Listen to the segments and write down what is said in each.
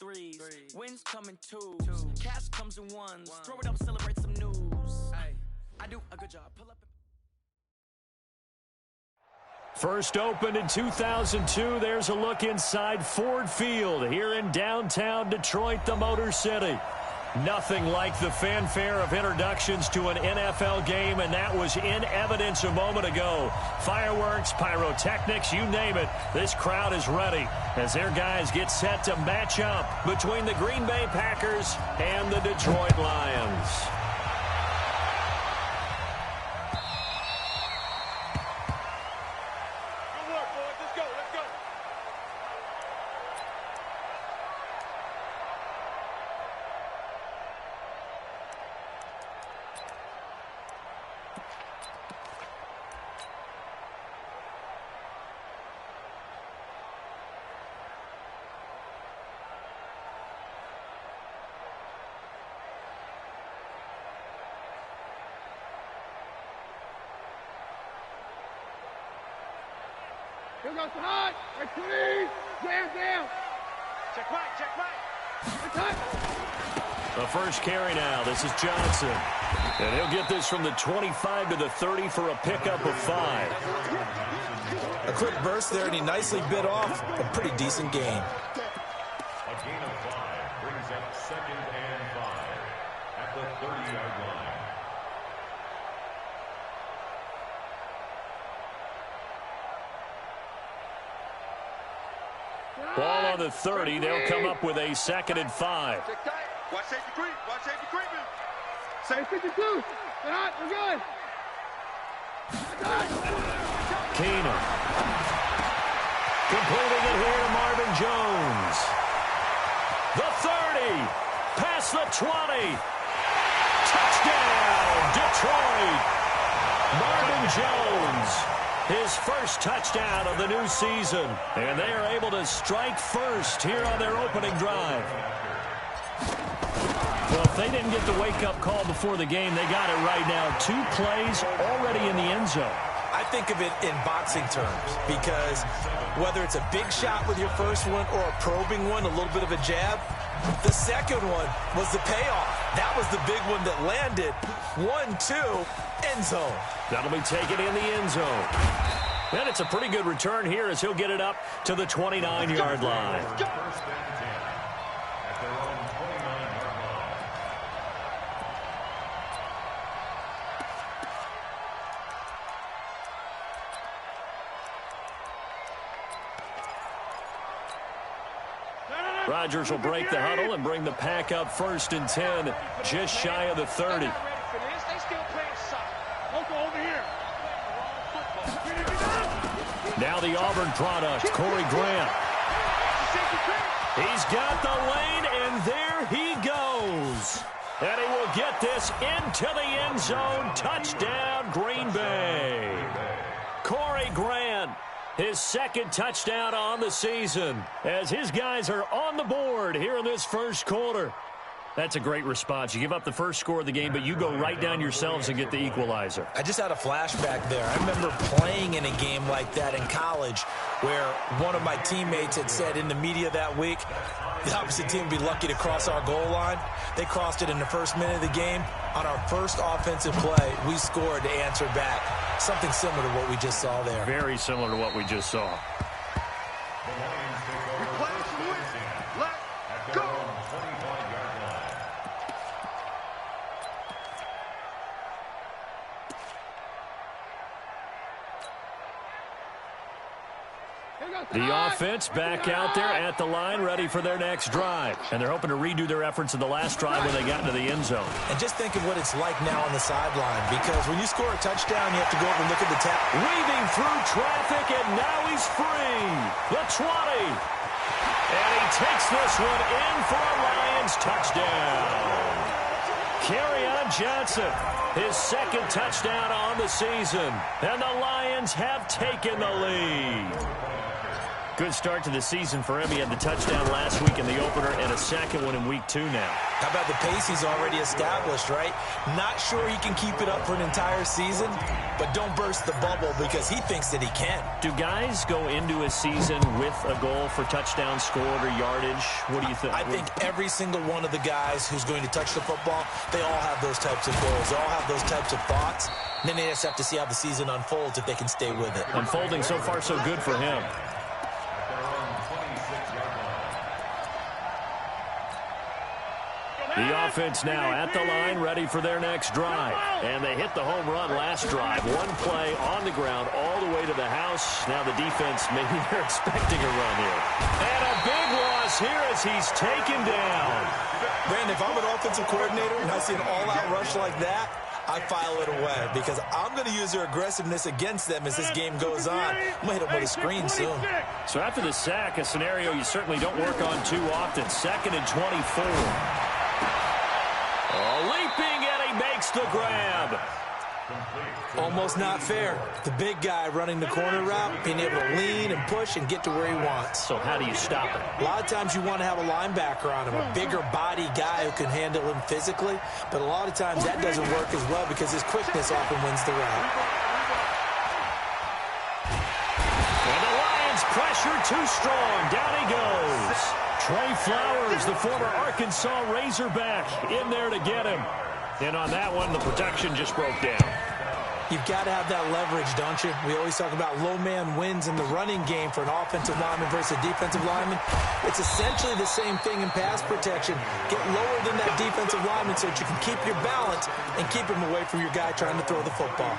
threes. Wins come in twos. Cash comes in ones. Throw it up, celebrate some news. I do a good job. Pull up. First opened in 2002, there's a look inside Ford Field here in downtown Detroit, the Motor City. Nothing like the fanfare of introductions to an NFL game, and that was in evidence a moment ago. Fireworks, pyrotechnics, you name it. This crowd is ready as their guys get set to match up between the Green Bay Packers and the Detroit Lions. Here goes the hot. Right, please. Down. Check right. The first carry now. This is Johnson. And he'll get this from the 25 to the 30 for a pickup of 5. A quick burst there, and he nicely bit off a pretty decent gain. A gain of 5 brings up 2nd and 5 at the 30-yard line. Ball on the 30. They'll come up with a 2nd and 5. Watch safety creep. Safety 2. They're hot. We're good. Keenum. Completing it here to Marvin Jones. The 30. Past the 20. Touchdown, Detroit. Marvin Jones. His first touchdown of the new season. And they are able to strike first here on their opening drive. Well, if they didn't get the wake-up call before the game, they got it right now. 2 plays already in the end zone. I think of it in boxing terms because whether it's a big shot with your first one or a probing one, a little bit of a jab, the second one was the payoff. That was the big one that landed. 1-2, end zone. That'll be taken in the end zone. And it's a pretty good return here as he'll get it up to the 29-yard line. Rodgers will break the huddle and bring the pack up 1st and 10, just shy of the 30. Now the Auburn product, Corey Grant. He's got the lane, and there he goes. And he will get this into the end zone. Touchdown, Green Bay. Corey Grant, his 2nd touchdown on the season, as his guys are on the board here in this first quarter. That's a great response. You give up the first score of the game, but you go right down yourselves and get the equalizer. I just had a flashback there. I remember playing in a game like that in college where one of my teammates had said in the media that week, the opposite team would be lucky to cross our goal line. They crossed it in the first minute of the game. On our first offensive play, we scored to answer back. Something similar to what we just saw there. Very similar to what we just saw. The offense back out there at the line, ready for their next drive. And they're hoping to redo their efforts in the last drive when they got into the end zone. And just think of what it's like now on the sideline, because when you score a touchdown, you have to go over and look at the tap. Weaving through traffic, and now he's free. The 20. And he takes this one in for a Lions touchdown. Kerryon Johnson, his 2nd touchdown on the season. And the Lions have taken the lead. Good start to the season for him. He had the touchdown last week in the opener and a second one in week 2 now. How about the pace he's already established, right? Not sure he can keep it up for an entire season, but don't burst the bubble because he thinks that he can. Do guys go into a season with a goal for touchdown scored or yardage? What do you think? I think every single one of the guys who's going to touch the football, they all have those types of goals. They all have those types of thoughts. And then they just have to see how the season unfolds if they can stay with it. Unfolding so far so good for him. The offense now at the line, ready for their next drive. And they hit the home run last drive. One play on the ground all the way to the house. Now the defense, maybe they're expecting a run here. And a big loss here as he's taken down. Brandon, if I'm an offensive coordinator and I see an all-out rush like that, I file it away because I'm going to use their aggressiveness against them as this game goes on. I'm going to hit them with a screen soon. So after the sack, a scenario you certainly don't work on too often. 2nd and 24. Leaping, and he makes the grab. Almost not fair. The big guy running the corner route, being able to lean and push and get to where he wants. So how do you stop it? A lot of times you want to have a linebacker on him, a bigger body guy who can handle him physically, but a lot of times that doesn't work as well because his quickness often wins the route. And the Lions pressure too strong. Down he goes. Trey Flowers, the former Arkansas Razorback, in there to get him. And on that one, the protection just broke down. You've got to have that leverage, don't you? We always talk about low man wins in the running game for an offensive lineman versus a defensive lineman. It's essentially the same thing in pass protection. Get lower than that defensive lineman so that you can keep your balance and keep him away from your guy trying to throw the football.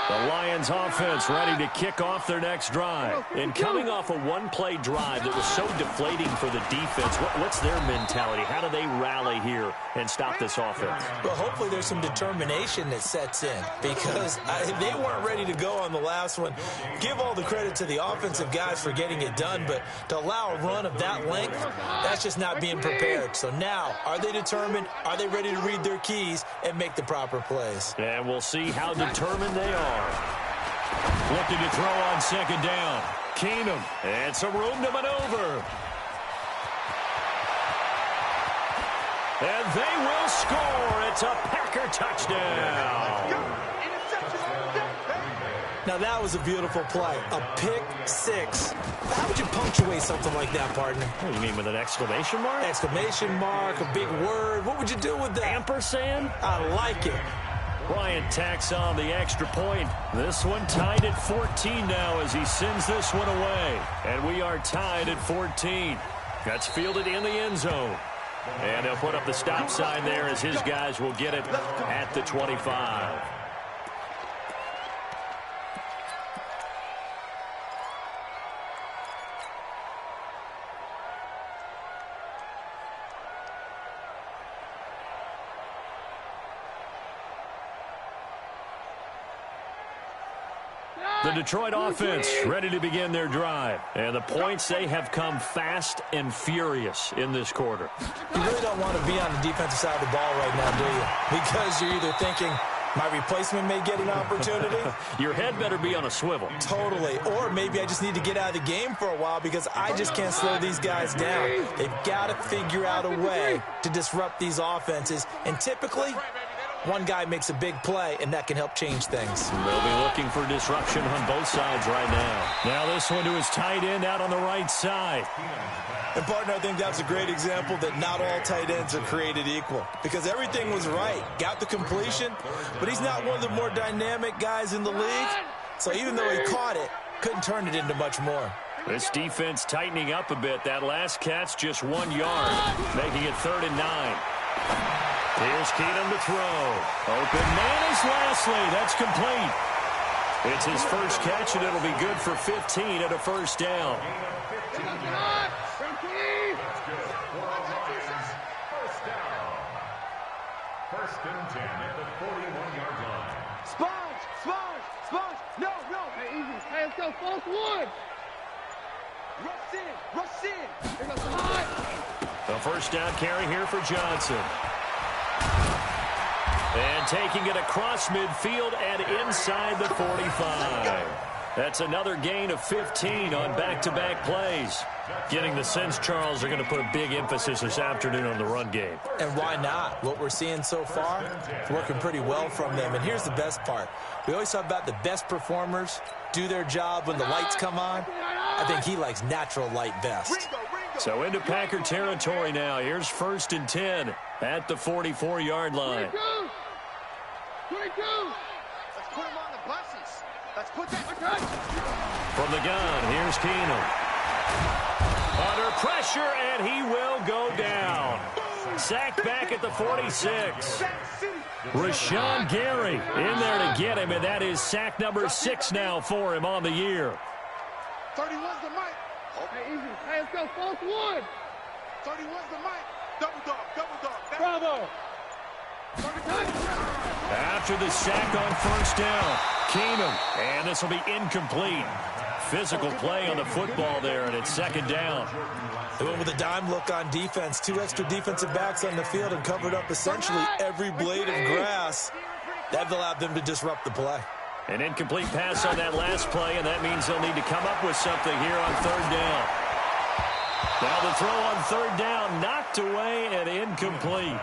The Lions offense ready to kick off their next drive. And coming off a one-play drive that was so deflating for the defense, what's their mentality? How do they rally here and stop this offense? Well, hopefully there's some determination that sets in because they weren't ready to go on the last one. Give all the credit to the offensive guys for getting it done, but to allow a run of that length, that's just not being prepared. So now, are they determined? Are they ready to read their keys and make the proper plays? And we'll see how determined they are. Looking to throw on 2nd down. Keenum, and some room to maneuver. And they will score. It's a Packer touchdown. Now that was a beautiful play. A pick six. How would you punctuate something like that, partner? What do you mean, with an exclamation mark? Exclamation mark, a big word. What would you do with that? Ampersand? I like it. Bryant tacks on the extra point. This one tied at 14 now as he sends this one away. And we are tied at 14. That's fielded in the end zone. And he'll put up the stop sign there as his guys will get it at the 25. The Detroit offense ready to begin their drive. And the points, they have come fast and furious in this quarter. You really don't want to be on the defensive side of the ball right now, do you? Because you're either thinking, my replacement may get an opportunity. Your head better be on a swivel. Totally. Or maybe I just need to get out of the game for a while because I just can't slow these guys down. They've got to figure out a way to disrupt these offenses. And typically, one guy makes a big play, and that can help change things. They'll be looking for disruption on both sides right now. Now this one to his tight end out on the right side. And, partner, I think that's a great example that not all tight ends are created equal because everything was right. Got the completion, but he's not one of the more dynamic guys in the league. So even though he caught it, couldn't turn it into much more. This defense tightening up a bit. That last catch just 1 yard, making it 3rd and 9. Here's Keenum to throw. Open man is Lashley. That's complete. It's his first catch, and it'll be good for 15 at a first down. First and 10 at the 41-yard line. Sponge. No. Hey, easy. Hey, let's go. 4th one. Rush in. Here goes high. The first down carry here for Johnson. And taking it across midfield and inside the 45. That's another gain of 15 on back-to-back plays. Getting the sense, Charles, are going to put a big emphasis this afternoon on the run game. And why not? What we're seeing so far, it's working pretty well from them. And here's the best part. We always talk about the best performers do their job when the lights come on. I think he likes natural light best. So into Packer territory now. Here's 1st and 10 at the 44-yard line. 22. Let's put him on the buses. Let's put that. From the gun, here's Keenum. Under pressure, and he will go down. Sacked back at the 46. Rashawn Gary in there to get him, and that is sack number 6 now for him on the year. 31's the mic. Okay, easy. Hey, let's go. False 1. 31's the mic. Double dog, double dog. Bravo. After the sack on 1st down, Keenum, and this will be incomplete. Physical play on the football there, and it's 2nd down. They went with a dime look on defense. 2 extra defensive backs on the field and covered up essentially every blade of grass. That allowed them to disrupt the play. An incomplete pass on that last play, and that means they'll need to come up with something here on 3rd down. Now the throw on 3rd down, knocked away and incomplete.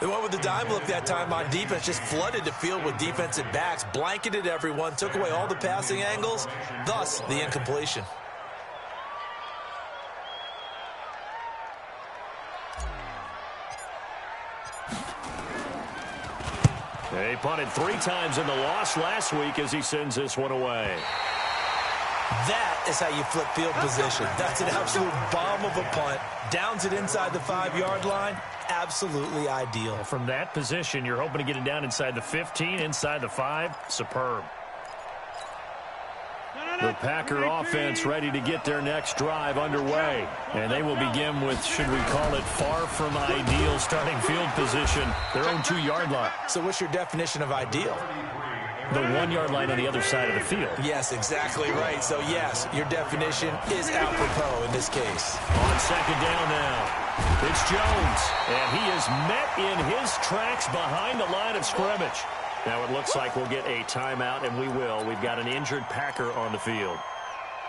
They went with the dime look that time on defense, just flooded the field with defensive backs, blanketed everyone, took away all the passing angles, thus the incompletion. They punted 3 times in the loss last week as he sends this one away. That is how you flip field position. That's an absolute bomb of a punt. Downs it inside the 5-yard line. Absolutely ideal. From that position, you're hoping to get it down inside the 15, inside the 5. Superb. The Packer offense ready to get their next drive underway. And they will begin with, should we call it, far from ideal starting field position, their own 2-yard line. So what's your definition of ideal? The 1-yard line on the other side of the field. Yes, exactly right. So, yes, your definition is apropos in this case. On 2nd down now. It's Jones, and he is met in his tracks behind the line of scrimmage. Now it looks like we'll get a timeout, and we will. We've got an injured Packer on the field.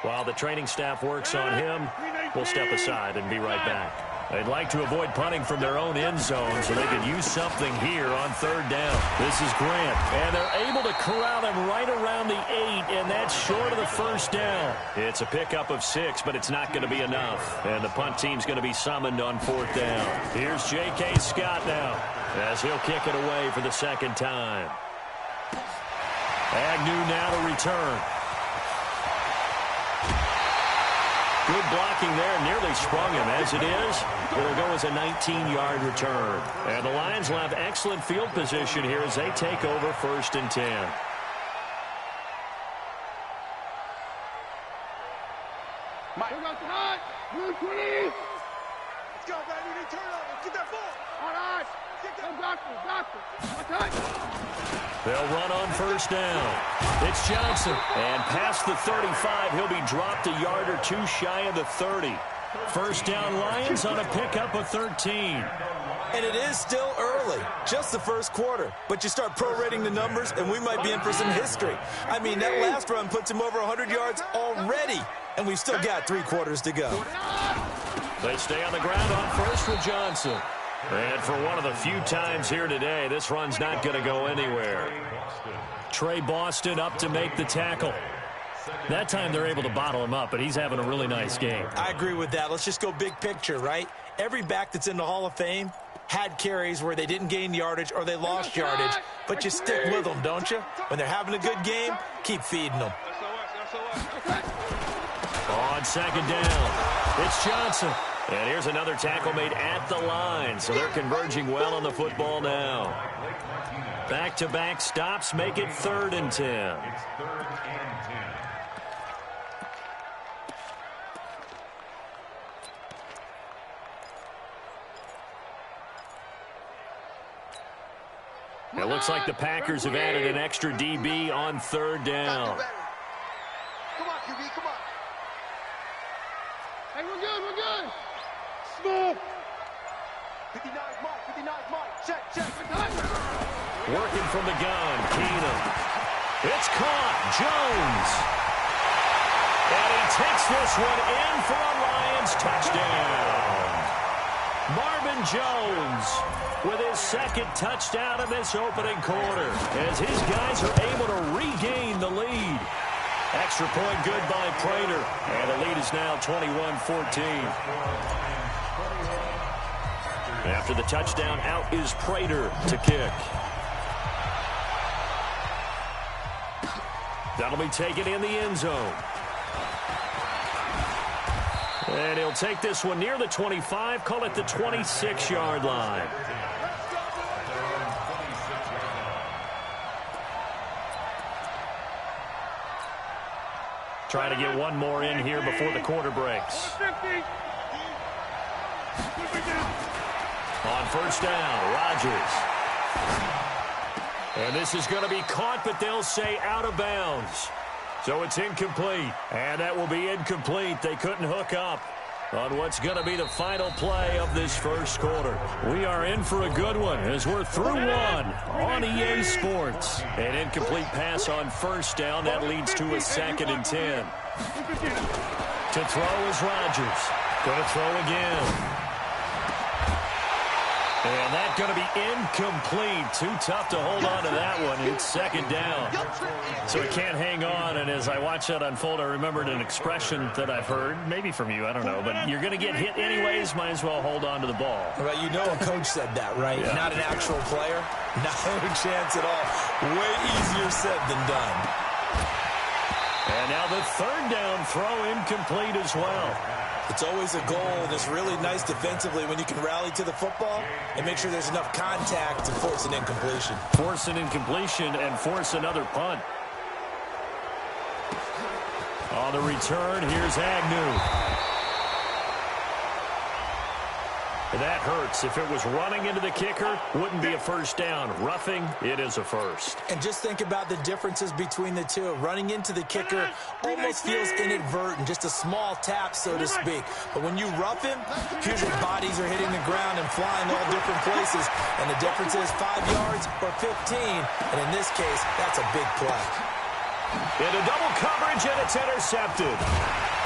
While the training staff works on him, we'll step aside and be right back. They'd like to avoid punting from their own end zone so they could use something here on 3rd down. This is Grant, and they're able to corral him right around the 8, and that's short of the 1st down. It's a pickup of 6, but it's not going to be enough, and the punt team's going to be summoned on 4th down. Here's J.K. Scott now as he'll kick it away for the 2nd time. Agnew now to return. Good blocking there, nearly sprung him. As it is, it'll go as a 19-yard return. And the Lions will have excellent field position here as they take over 1st and 10. Mike, blue 20. Let's go, baby. They turn over. Get that ball. All right. Get that doctor. They'll run on 1st down. It's Johnson. And past the 35, he'll be dropped a yard or 2 shy of the 30. 1st down Lions on a pickup of 13. And it is still early, just the 1st quarter. But you start prorating the numbers, and we might be in for some history. I mean, that last run puts him over 100 yards already, and we've still got 3 quarters to go. They stay on the ground on 1st with Johnson. And for one of the few times here today, this run's not going to go anywhere. Trey Boston up to make the tackle. That time they're able to bottle him up, but he's having a really nice game. I agree with that. Let's just go big picture, right? Every back that's in the Hall of Fame had carries where they didn't gain yardage or they lost yardage, but you stick with them, don't you? When they're having a good game, keep feeding them. On 2nd down, it's Johnson. And here's another tackle made at the line, so they're converging well on the football now. Back-to-back stops make it 3rd and 10. It looks like the Packers have added an extra DB on 3rd down. Come on, QB, come on. Hey, we're good. Smooth. 59 Mike. Check. Working from the gun, Keenum. It's caught. Jones. And he takes this one in for a Lions touchdown. Marvin Jones with his second touchdown in this opening quarter as his guys are able to regain the lead. Extra point good by Prater, and the lead is now 21-14. After the touchdown, out is Prater to kick. That'll be taken in the end zone. And he'll take this one near the 25, call it the 26-yard line. Trying to get one more in here before the quarter breaks. On first down, Rodgers. And this is going to be caught, but they'll say out of bounds. So it's incomplete. And that will be incomplete. They couldn't hook up on what's going to be the final play of this first quarter. We are in for a good one as we're through one on EA Sports. An incomplete pass on first down. That leads to a 2nd and 10. To throw is Rodgers. Going to throw again. And that's going to be incomplete. Too tough to hold on to that one. It's 2nd down. So he can't hang on. And as I watch that unfold, I remembered an expression that I've heard, maybe from you, I don't know. But you're going to get hit anyways, might as well hold on to the ball. Well, you know a coach said that, right? Yeah. Not an actual player. Not a chance at all. Way easier said than done. And now the 3rd down throw incomplete as well. It's always a goal, and it's really nice defensively when you can rally to the football and make sure there's enough contact to force an incompletion. Force an incompletion and force another punt. On the return, here's Agnew. That hurts. If it was running into the kicker, wouldn't be a first down. Roughing, it is a first. And just think about the differences between the two. Running into the kicker almost feels inadvertent, just a small tap, so to speak. But when you rough him, here's your bodies are hitting the ground and flying all different places. And the difference is 5 yards or 15. And in this case, that's a big play. Into double coverage, and it's intercepted.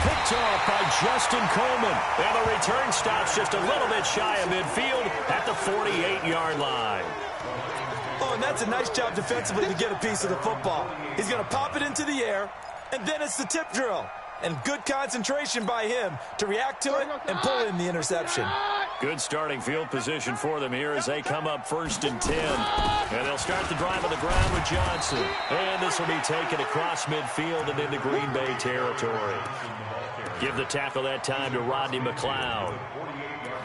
Picked off by Justin Coleman. And the return stops just a little bit shy of midfield at the 48-yard line. Oh, and that's a nice job defensively to get a piece of the football. He's going to pop it into the air, and then it's the tip drill. And good concentration by him to react to it and pull in the interception. Good starting field position for them here as they come up 1st and 10. And they'll start the drive on the ground with Johnson. And this will be taken across midfield and into Green Bay territory. Give the tackle that time to Rodney McLeod.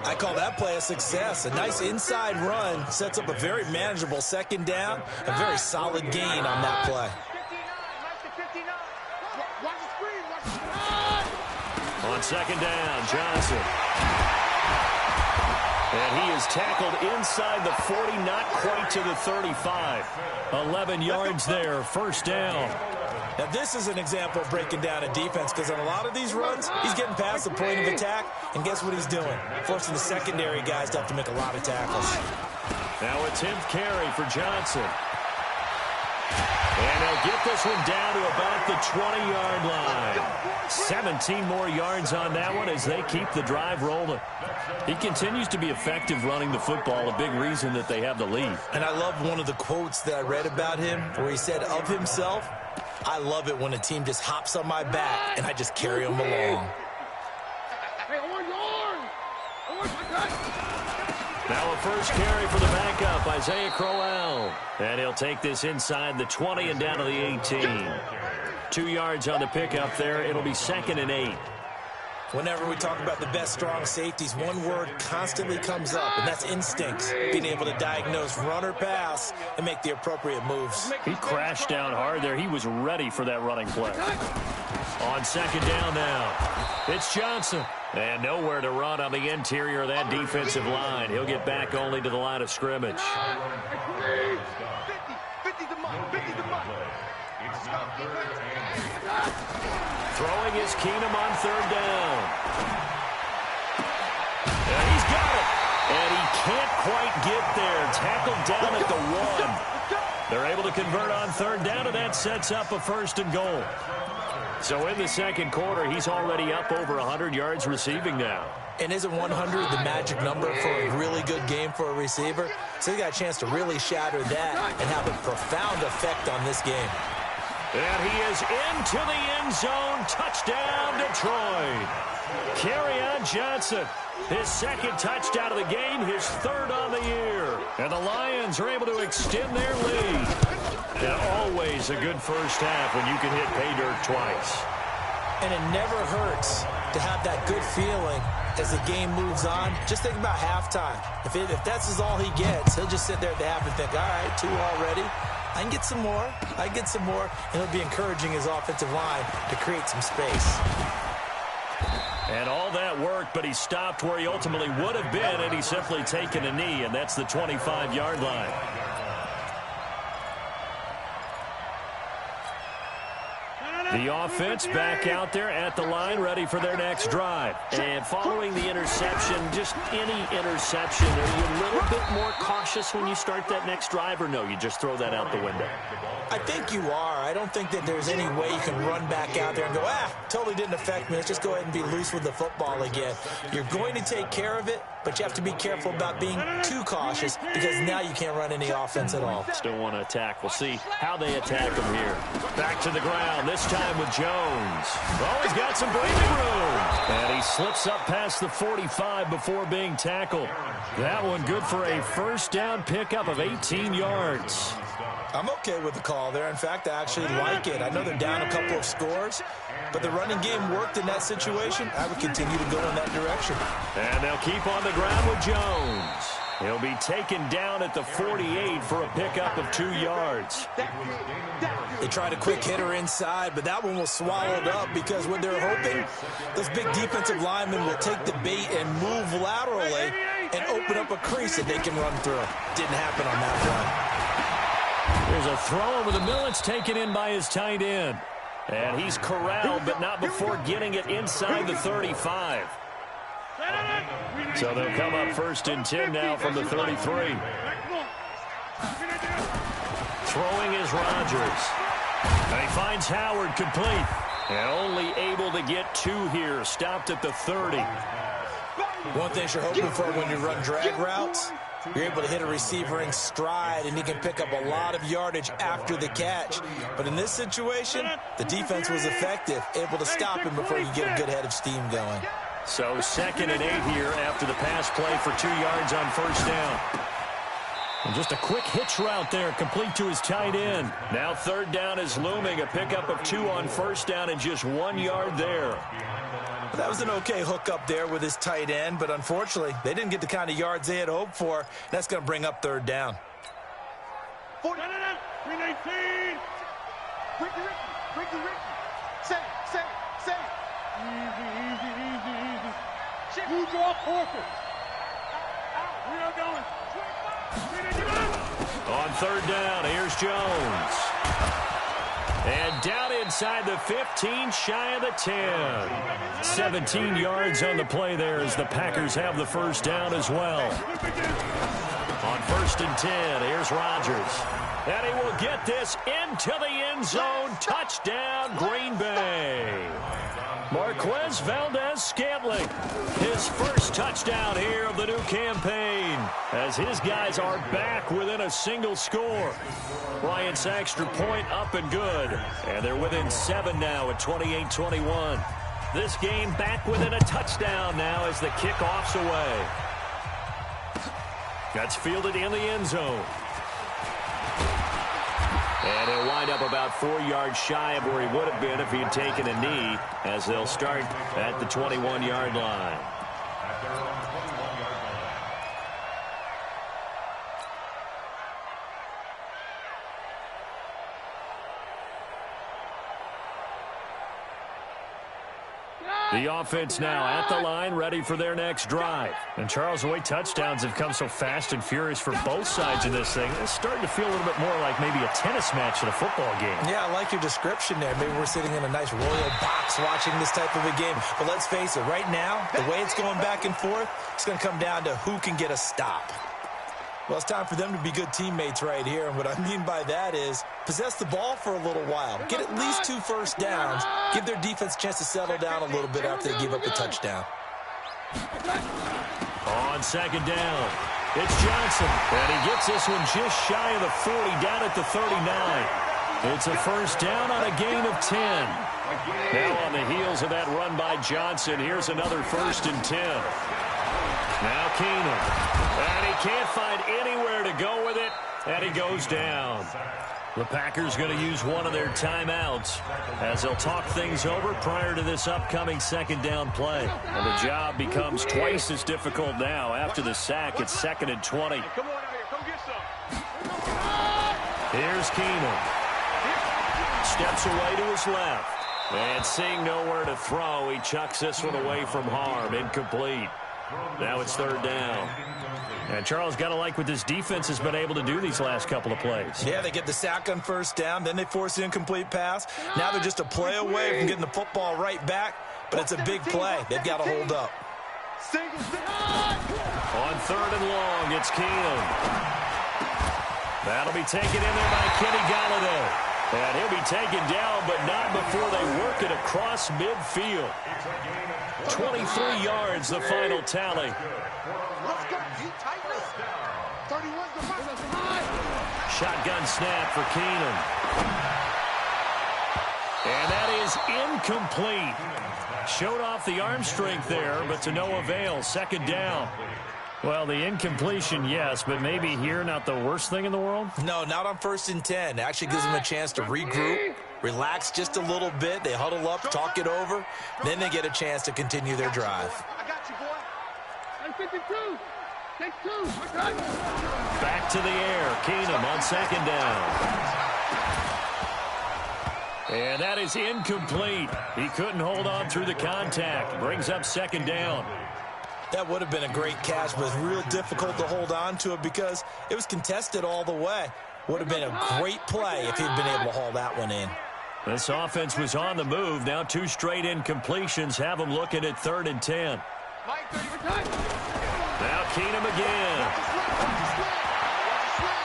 I call that play a success. A nice inside run sets up a very manageable 2nd down. A very solid gain on that play. On 2nd down, Johnson. And he is tackled inside the 40, not quite to the 35. 11 yards there, 1st down. Now, this is an example of breaking down a defense because on a lot of these runs, he's getting past the point of attack, and guess what he's doing? Forcing the secondary guys to have to make a lot of tackles. Now a 10th carry for Johnson. And they'll get this one down to about the 20-yard line. 17 more yards on that one as they keep the drive rolling. He continues to be effective running the football, a big reason that they have the lead. And I love one of the quotes that I read about him where he said of himself, I love it when a team just hops on my back and I just carry them along. Now a first carry for the backup, Isaiah Crowell. And he'll take this inside the 20 and down to the 18. 2 yards on the pickup there. It'll be 2nd and 8. Whenever we talk about the best strong safeties, one word constantly comes up, and that's instincts. Being able to diagnose run or pass and make the appropriate moves. He crashed down hard there. He was ready for that running play. On 2nd down now, it's Johnson. And nowhere to run on the interior of that defensive line. He'll get back only to the line of scrimmage. Throwing is Keenum on 3rd down. And he's got it. And he can't quite get there. Tackled down at the 1. They're able to convert on 3rd down, and that sets up a 1st and goal. So in the second quarter, he's already up over 100 yards receiving now. And isn't 100 the magic number for a really good game for a receiver? So he got a chance to really shatter that and have a profound effect on this game. And he is into the end zone. Touchdown, Detroit. Kerryon Johnson, his second touchdown of the game, his third on the year. And the Lions are able to extend their lead. And always a good first half when you can hit pay dirt twice. And it never hurts to have that good feeling as the game moves on. Just think about halftime. If that's all he gets, he'll just sit there at the half and think, all right, 2 already. I can get some more. I can get some more. And he'll be encouraging his offensive line to create some space. And all that worked, but he stopped where he ultimately would have been, and he's simply taken a knee, and that's the 25-yard line. The offense back out there at the line, ready for their next drive. And following the interception, just any interception, are you a little bit more cautious when you start that next drive, or no, you just throw that out the window? I think you are. I don't think that there's any way you can run back out there and go, totally didn't affect me. Let's just go ahead and be loose with the football again. You're going to take care of it, but you have to be careful about being too cautious because now you can't run any offense at all. Still want to attack. We'll see how they attack him here. Back to the ground, this time with Jones. Oh, he's got some breathing room. And he slips up past the 45 before being tackled. That one good for a first down pickup of 18 yards. I'm okay with the call there. In fact, I actually like it. I know they're down a couple of scores, but the running game worked in that situation. I would continue to go in that direction. And they'll keep on the ground with Jones. He'll be taken down at the 48 for a pickup of 2 yards. They tried a quick hitter inside, but that one was swallowed up because what they're hoping, those big defensive linemen will take the bait and move laterally and open up a crease that they can run through. Didn't happen on that run. There's a throw over the middle. It's taken in by his tight end. And he's corralled, but not before getting it inside the 35. So they'll come up 1st and 10 now from the 33. Throwing is Rodgers. And he finds Howard complete. And only able to get 2 here. Stopped at the 30. One thing you're hoping for when you run drag routes, you're able to hit a receiver in stride, and he can pick up a lot of yardage after the catch. But in this situation, the defense was effective, able to stop him before you get a good head of steam going. So 2nd and 8 here after the pass play for 2 yards on first down. And just a quick hitch route there, complete to his tight end. Now 3rd down is looming, a pickup of 2 on first down and just 1 yard there. That was an okay hookup there with his tight end, but unfortunately, they didn't get the kind of yards they had hoped for. That's going to bring up 3rd down. 319. Ricky. Say. Easy. You draw Porter. We are going. On 3rd down, here's Jones. And down inside the 15, shy of the 10. 17 yards on the play there as the Packers have the first down as well. On 1st and 10, here's Rodgers. And he will get this into the end zone. Touchdown, Green Bay. Marquez Valdez-Scantling, his first touchdown here of the new campaign, as his guys are back within a single score. Bryant's extra point up and good, and they're within 7 now at 28-21. This game back within a touchdown now as the kickoff's away. That's fielded in the end zone. And he'll wind up about 4 yards shy of where he would have been if he had taken a knee, as they'll start at the 21-yard line. The offense now at the line, ready for their next drive. And Charles, the way touchdowns have come so fast and furious for both sides of this thing, it's starting to feel a little bit more like maybe a tennis match in a football game. Yeah, I like your description there. Maybe we're sitting in a nice royal box watching this type of a game. But let's face it, right now, the way it's going back and forth, it's going to come down to who can get a stop. Well, it's time for them to be good teammates right here. And what I mean by that is possess the ball for a little while. Get at least 2 first downs. Give their defense a chance to settle down a little bit after they give up a touchdown. On second down, it's Johnson. And he gets this one just shy of the 40, down at the 39. It's a first down on a gain of 10. Now on the heels of that run by Johnson, here's another 1st and 10. Now Keenum. And he can't find anywhere to go with it, and he goes down. The Packers going to use one of their timeouts as they'll talk things over prior to this upcoming second down play. And the job becomes twice as difficult now after the sack. It's 2nd and 20. Here's Keenum. Steps away to his left. And seeing nowhere to throw, he chucks this one away from harm. Incomplete. Now it's 3rd down. And Charles, got to like what this defense has been able to do these last couple of plays. Yeah, they get the sack on 1st down, then they force the incomplete pass. Now they're just a play away from getting the football right back, but it's a big play. They've got to hold up. On 3rd and long, it's Keenum. That'll be taken in there by Kenny Golladay. And he'll be taken down, but not before they work it across midfield. 23 yards, the final tally. Shotgun snap for Keenum. And that is incomplete. Showed off the arm strength there, but to no avail. 2nd down. Well, the incompletion, yes, but maybe here not the worst thing in the world? No, not on 1st and 10. It actually gives them a chance to regroup, relax just a little bit. They huddle up, talk it over. Then they get a chance to continue their drive. I got you, boy. 52. Take 2. Back to the air. Keenum on 2nd down. And that is incomplete. He couldn't hold on through the contact. Brings up 2nd down. That would have been a great catch, but it's real difficult to hold on to it because it was contested all the way. Would have been a great play if he'd been able to haul that one in. This offense was on the move. Now 2 straight incompletions have them looking at 3rd and 10. Now Keenum again.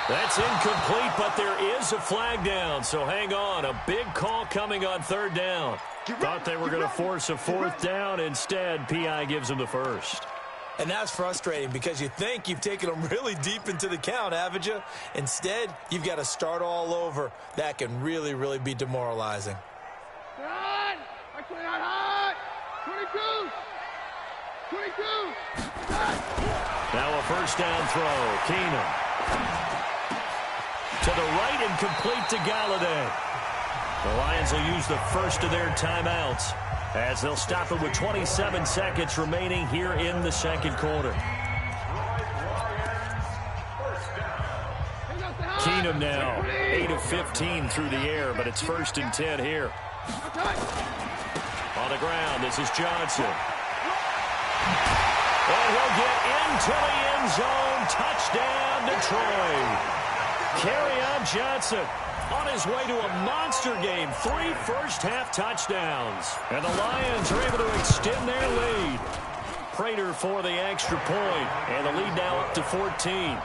That's incomplete, but there is a flag down, so hang on. A big call coming on 3rd down. Thought they were going to force a 4th down. Instead, P.I. gives them the 1st. And that's frustrating because you think you've taken them really deep into the count, haven't you? Instead, you've got to start all over. That can really, really be demoralizing. 22. Now a 1st down throw. Keenum. To the right and complete to Golladay. The Lions will use the first of their timeouts as they'll stop it with 27 seconds remaining here in the 2nd quarter. Keenum now 8 of 15 through the air, but it's 1st and 10 here. On the ground, this is Johnson. And he'll get into the end zone. Touchdown, Detroit. Kerryon Johnson on his way to a monster game. 3 first-half touchdowns. And the Lions are able to extend their lead. Prater for the extra point. And the lead now up to 14.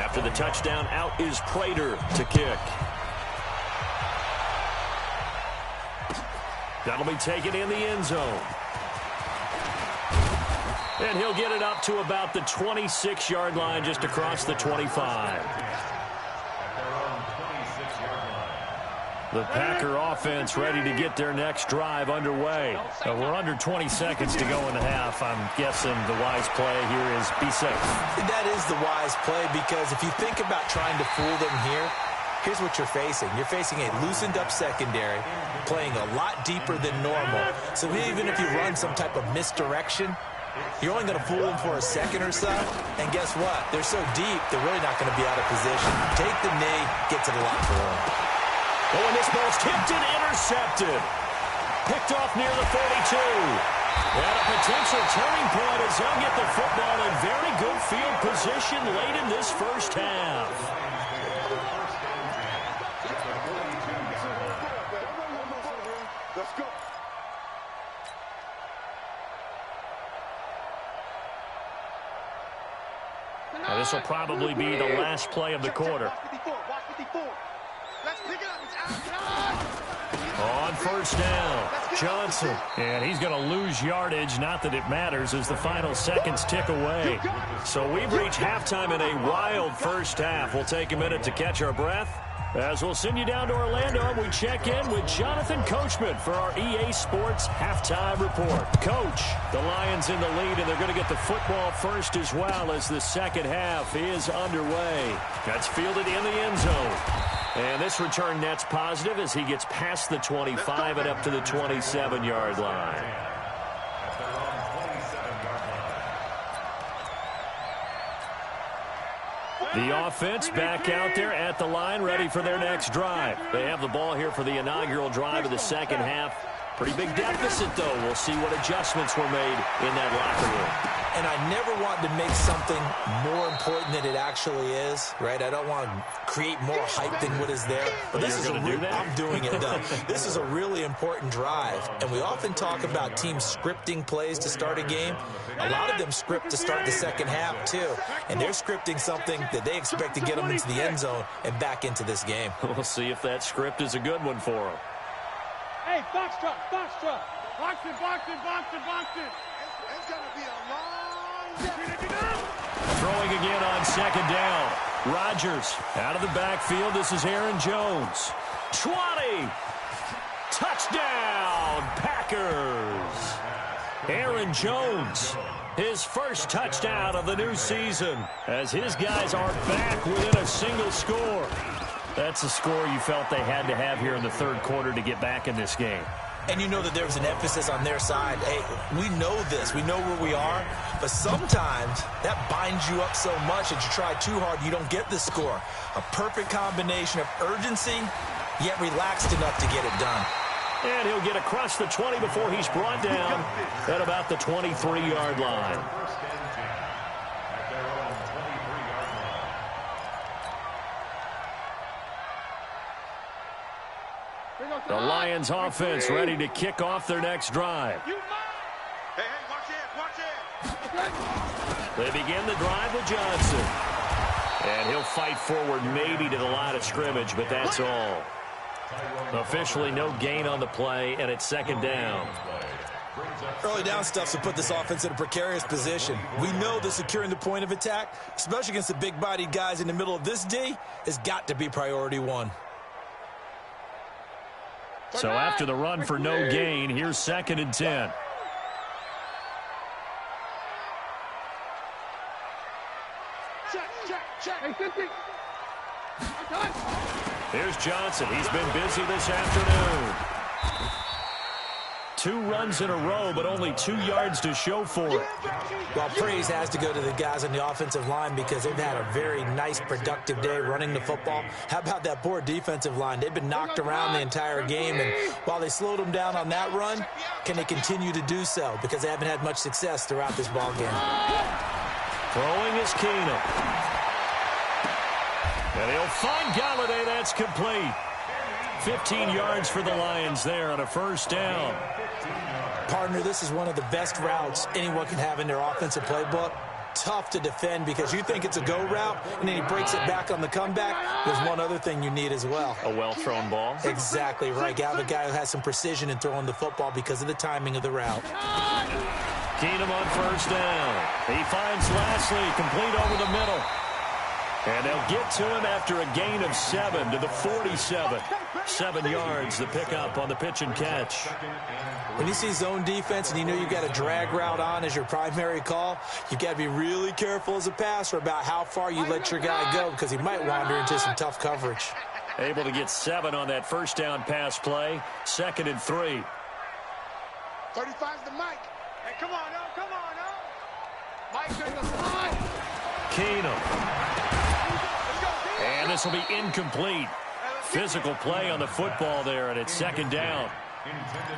After the touchdown, out is Prater to kick. That'll be taken in the end zone. And he'll get it up to about the 26-yard line, just across the 25. The Packer offense ready to get their next drive underway. We're under 20 seconds to go in the half. I'm guessing the wise play here is be safe. That is the wise play because if you think about trying to fool them here, here's what you're facing. You're facing a loosened-up secondary, playing a lot deeper than normal. So even if you run some type of misdirection, you're only going to fool them for a second or so. And guess what? They're so deep, they're really not going to be out of position. Take the knee, gets it a lot for them. Oh, and this ball's tipped and intercepted. Picked off near the 42. And a potential turning point as they'll get the football in very good field position late in this first half. Let's go. Now, this will probably be the last play of the quarter. On first down, Johnson. And he's going to lose yardage. Not that it matters as the final seconds tick away. So we've reached halftime in a wild first half. We'll take a minute to catch our breath as we'll send you down to Orlando, and we check in with Jonathan Coachman for our EA Sports Halftime Report. Coach, the Lions in the lead, and they're going to get the football first as well as the second half is underway. That's fielded in the end zone. And this return net's positive as he gets past the 25 and up to the 27-yard line. The offense back out there at the line, ready for their next drive. They have the ball here for the inaugural drive of the second half. Pretty big deficit, though. We'll see what adjustments were made in that locker room. And I never want to make something more important than it actually is, right? I don't want to create more hype than what is there. But this is I'm doing it, though. This is a really important drive. And we often talk about teams scripting plays to start a game. A lot of them script to start the second half, too. And they're scripting something that they expect to get them into the end zone and back into this game. We'll see if that script is a good one for them. Hey, box truck, box truck. Box it, box it, box it, box it. It's going to be a long... Throwing again on second down. Rodgers out of the backfield. This is Aaron Jones. 20. Touchdown, Packers. Aaron Jones, his first touchdown of the new season as his guys are back within a single score. That's a score you felt they had to have here in the third quarter to get back in this game. And you know that there was an emphasis on their side. Hey, we know this. We know where we are. But sometimes that binds you up so much that you try too hard, you don't get the score. A perfect combination of urgency, yet relaxed enough to get it done. And he'll get across the 20 before he's brought down at about the 23-yard line. The Lions offense ready to kick off their next drive. Hey, watch it. They begin the drive with Johnson. And he'll fight forward maybe to the line of scrimmage, but that's all. Officially no gain on the play, and it's second down. Early down stuff will put this offense in a precarious position. We know that securing the point of attack, especially against the big-bodied guys in the middle of this D, has got to be priority one. So after the run for no gain, here's second and 10. Check. Hey, 50. Here's Johnson. He's been busy this afternoon. 2 runs in a row, but only 2 yards to show for it. Well, praise has to go to the guys on the offensive line because they've had a very nice, productive day running the football. How about that poor defensive line? They've been knocked around the entire game, and while they slowed them down on that run, can they continue to do so? Because they haven't had much success throughout this ball game. Throwing is Keenum. And he'll find Galladay. That's complete. 15 yards for the Lions there on a first down. Partner, this is one of the best routes anyone can have in their offensive playbook. Tough to defend because you think it's a go route, and then he breaks it back on the comeback. There's one other thing you need as well. A well-thrown ball? Exactly right. You have a guy who has some precision in throwing the football because of the timing of the route. Keenum on first down. He finds Lashley complete over the middle. And they'll get to him after a gain of 7 to the 47. 7 yards, the pickup on the pitch and catch. When you see zone defense and you know you've got a drag route on as your primary call, you've got to be really careful as a passer about how far you let your guy go because he might wander into some tough coverage. Able to get 7 on that first down pass play. 2nd and 3. 35's the Mike. Hey, come on, Mike, to the side. Keenum. And this will be incomplete. Physical play on the football there, and it's 2nd down.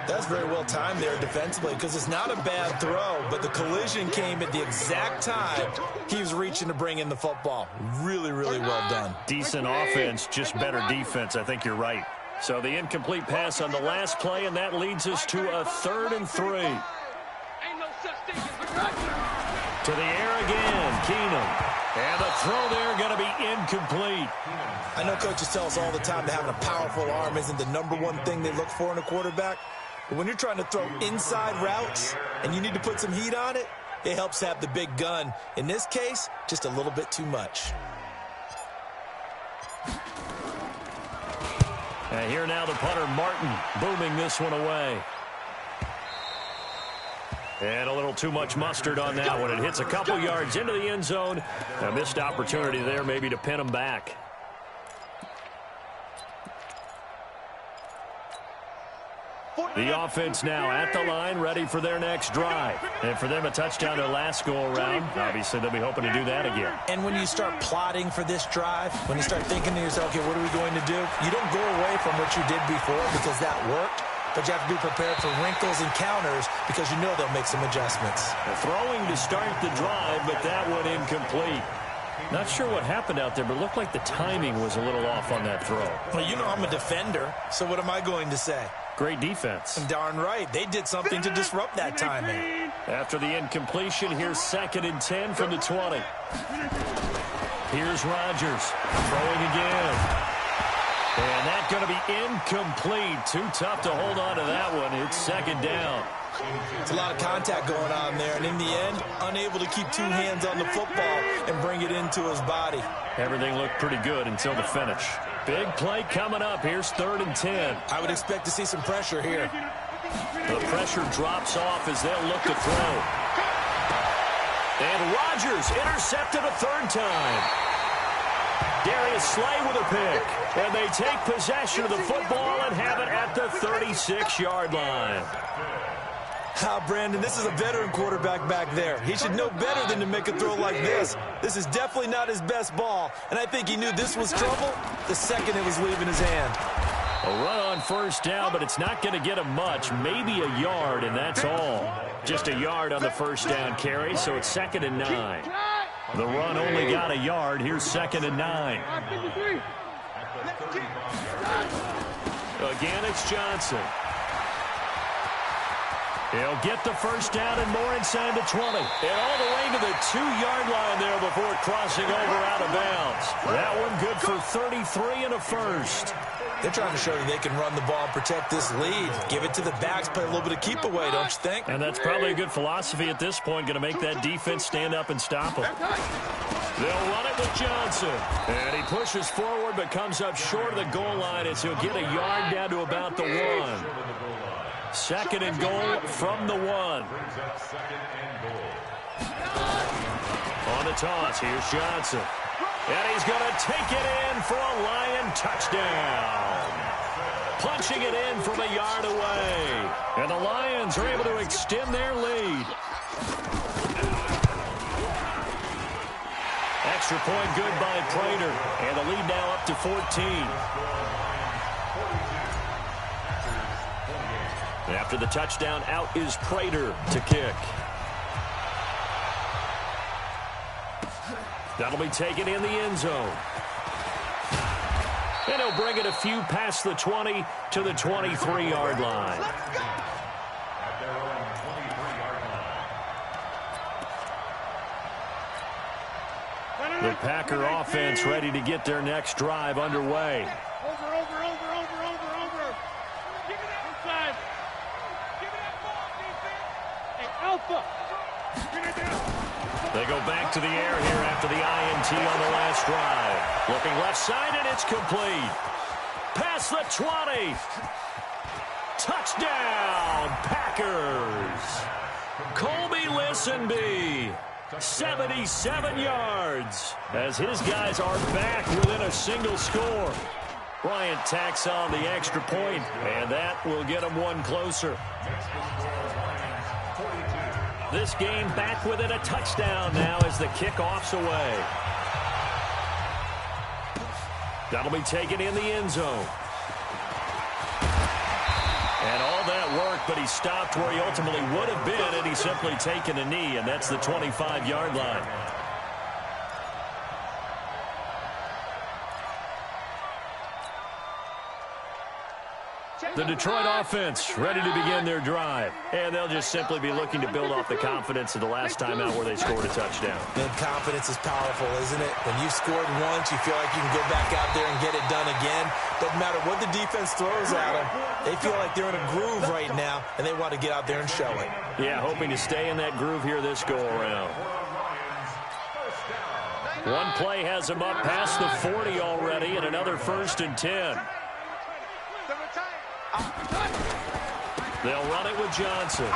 That's very well timed there defensively because it's not a bad throw, but the collision came at the exact time he was reaching to bring in the football. Really, really well done. Decent offense, just better defense. I think you're right. So the incomplete pass on the last play, and that leads us to a 3rd and 3. To the air again, Keenum. And the throw there going to be incomplete. I know coaches tell us all the time that having a powerful arm isn't the #1 thing they look for in a quarterback. But when you're trying to throw inside routes and you need to put some heat on it, it helps have the big gun. In this case, just a little bit too much. And here now the punter, Martin, booming this one away. And a little too much mustard on that one. It hits a couple yards into the end zone. A missed opportunity there maybe to pin them back. The offense now at the line, ready for their next drive. And for them, a touchdown their last go-around. Obviously, they'll be hoping to do that again. And when you start plotting for this drive, when you start thinking to yourself, okay, what are we going to do? You don't go away from what you did before because that worked. But you have to be prepared for wrinkles and counters because you know they'll make some adjustments. Throwing to start the drive, but that one incomplete. Not sure what happened out there, but it looked like the timing was a little off on that throw. Well, you know I'm a defender, so what am I going to say? Great defense. Darn right. They did something to disrupt that timing. After the incompletion, here's 2nd and 10 from the 20. Here's Rodgers throwing again. And that's going to be incomplete. Too tough to hold on to that one. It's 2nd down. It's a lot of contact going on there, and in the end, unable to keep 2 hands on the football and bring it into his body. Everything looked pretty good until the finish. Big play coming up. Here's 3rd and 10. I would expect to see some pressure here. The pressure drops off as they'll look to throw. And Rodgers intercepted a 3rd time. Darius Slay with a pick. And they take possession of the football and have it at the 36-yard line. Brandon, this is a veteran quarterback back there. He should know better than to make a throw like this. This is definitely not his best ball, and I think he knew this was trouble the second it was leaving his hand. A run on 1st down, but it's not going to get him much, maybe a yard, and that's all. Just a yard on the 1st down carry, so it's 2nd and 9. The run only got a yard. Here's 2nd and 9. Again, it's Johnson. He'll get the 1st down and more inside the 20. And all the way to the 2-yard line there before crossing over out of bounds. That one good for 33 and a 1st. They're trying to show that they can run the ball and protect this lead. Give it to the backs, play a little bit of keep away, don't you think? And that's probably a good philosophy at this point, going to make that defense stand up and stop them. They'll run it with Johnson. And he pushes forward but comes up short of the goal line as he'll get a yard down to about the 1. 2nd and goal from the 1. On the toss, here's Johnson. And he's going to take it in for a Lion touchdown. Punching it in from a yard away. And the Lions are able to extend their lead. Extra point good by Prater. And the lead now up to 14. After the touchdown, out is Prater to kick. That'll be taken in the end zone. And he'll bring it a few past the 20 to the 23-yard line. The Packer offense ready to get their next drive underway. Over. Give me that inside. Give me that ball, defense. Hey, Alpha. Get it down. They go back to the air here after the INT on the last drive. Looking left side, and it's complete. Past the 20. Touchdown, Packers. Colby Listenbee, 77 yards, as his guys are back within a single score. Bryant tacks on the extra point, and that will get them one closer. This game back within a touchdown now as the kickoff's away. That'll be taken in the end zone. And all that work, but he stopped where he ultimately would have been, and he's simply taken a knee, and that's the 25-yard line. Check. The Detroit offense ready to begin their drive. And they'll just simply be looking to build off the confidence of the last time out where they scored a touchdown. And confidence is powerful, isn't it? When you've scored once, you feel like you can go back out there and get it done again. Doesn't matter what the defense throws at them. They feel like they're in a groove right now, and they want to get out there and show it. Yeah, hoping to stay in that groove here this go-around. One play has them up past the 40 already, and another 1st and 10. They'll run it with Johnson.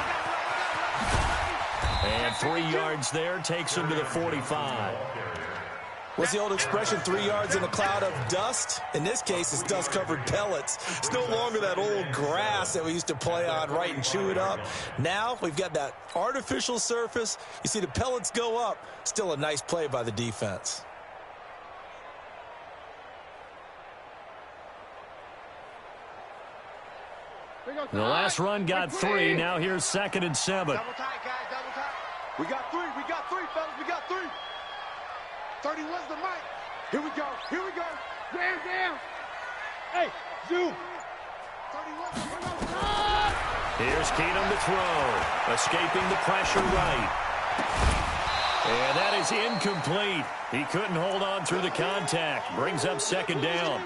And 3 yards there takes him to the 45. What's the old expression, 3 yards in a cloud of dust? In this case, it's dust-covered pellets. It's no longer that old grass that we used to play on, right, and chew it up. Now we've got that artificial surface. You see the pellets go up. Still a nice play by the defense. The last run got 3. Now here's 2nd and 7. Double tight, guys, double tight. We got 3, fellas, we got 3. 31's the mic. Here we go. Damn. Hey, zoom. 31's the mic. Here's Keenum to throw. Escaping the pressure right. And that is incomplete. He couldn't hold on through the contact. Brings up 2nd down.